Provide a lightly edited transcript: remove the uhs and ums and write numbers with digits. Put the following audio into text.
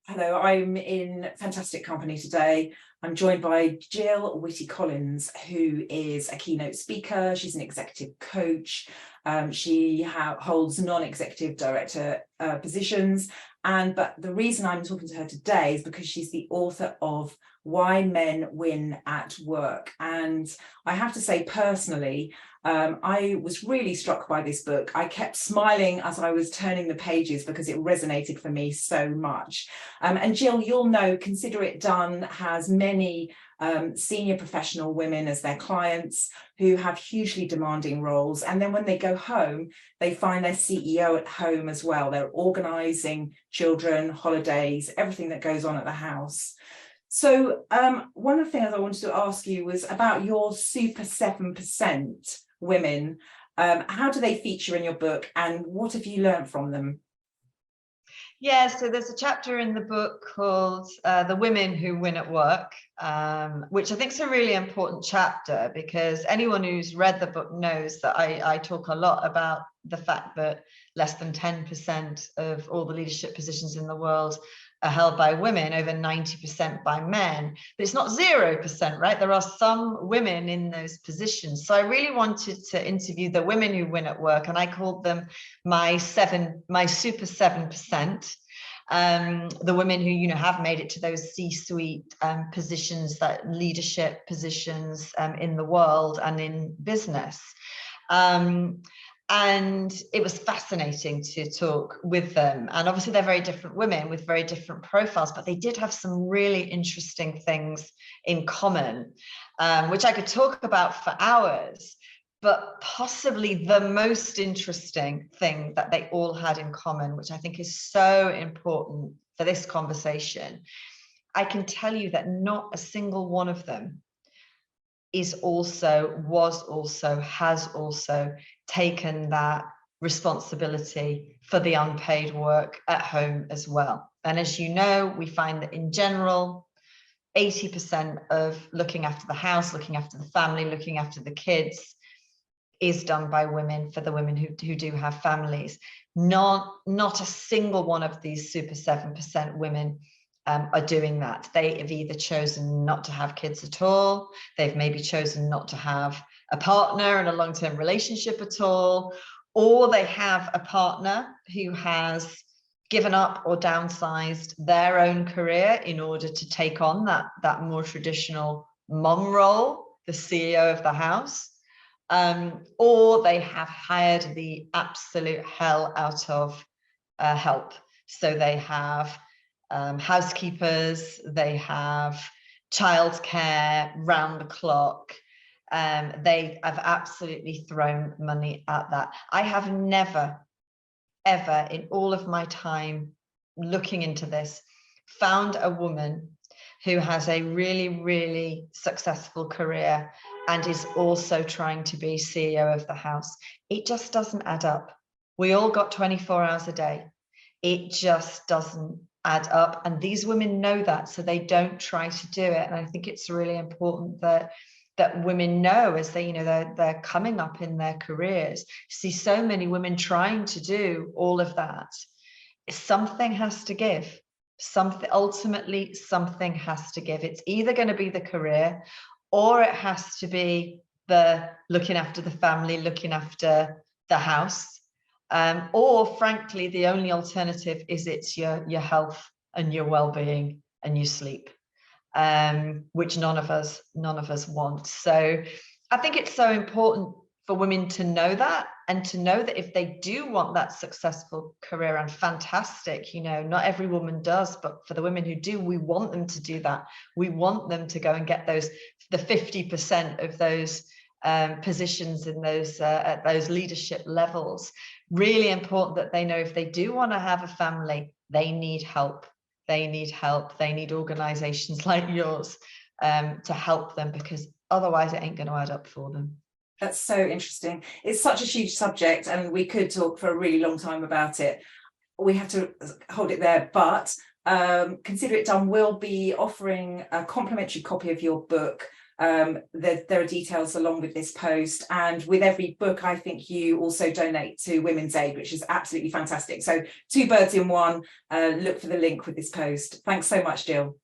Hello, I'm in fantastic company today. I'm joined by Gill Whitty-Collins, who is a keynote speaker. She's an executive coach. She holds non-executive director positions. But the reason I'm talking to her today is because she's the author of Why Men Win at Work. And I have to say personally, I was really struck by this book. I kept smiling as I was turning the pages because it resonated for me so much. And Gill, you'll know Consider It Done has many senior professional women as their clients who have hugely demanding roles. And then when they go home, they find their CEO at home as well. They're organising children, holidays, everything that goes on at the house. So one of the things I wanted to ask you was about your Super 7% women. How do they feature in your book and what have you learned from them? Yeah, so there's a chapter in the book called The Women Who Win at Work, which I think is a really important chapter because anyone who's read the book knows that I talk a lot about the fact that less than 10% of all the leadership positions in the world are held by women, over 90% by men, but it's not 0%, right? There are some women in those positions. So I really wanted to interview the women who win at work, and I called them my Super 7%. The women who have made it to those C-suite positions, that leadership positions in the world and in business. And it was fascinating to talk with them. And obviously they're very different women with very different profiles, but they did have some really interesting things in common, which I could talk about for hours. But possibly the most interesting thing that they all had in common, which I think is so important for this conversation, I can tell you that not a single one of them has also taken that responsibility for the unpaid work at home as well. And as you know, we find that in general, 80% of looking after the house, looking after the family, looking after the kids is done by women, for the women who do have families. Not a single one of these Super 7% women are doing that. They have either chosen not to have kids at all, they've maybe chosen not to have a partner in a long-term relationship at all, or they have a partner who has given up or downsized their own career in order to take on that more traditional mom role, the CEO of the house, or they have hired the absolute hell out of help. So they have housekeepers, they have childcare round the clock. They have absolutely thrown money at that. I have never, ever in all of my time looking into this found a woman who has a really, really successful career and is also trying to be CEO of the house. It just doesn't add up. We all got 24 hours a day. It just doesn't add up. And these women know that, so they don't try to do it. And I think it's really important that women know as they're coming up in their careers, see so many women trying to do all of that. Something has to give. Ultimately, something has to give. It's either going to be the career, or it has to be the looking after the family, looking after the house. Or frankly, the only alternative is it's your health and your well-being and your sleep, which none of us want. So I think it's so important for women to know that, and to know that if they do want that successful career, and fantastic, not every woman does, but for the women who do, we want them to do that. We want them to go and get the 50% of those positions in those at those leadership levels. Really important that they know if they do want to have a family, they need help. They need organizations like yours to help them, because otherwise it ain't going to add up for them. That's so interesting. It's such a huge subject and we could talk for a really long time about it. We have to hold it there, but Consider It Done will be offering a complimentary copy of your book There are details along with this post, and with every book I think you also donate to Women's Aid, which is absolutely fantastic. So 2 birds in one. Look for the link with this post. Thanks so much, Gill.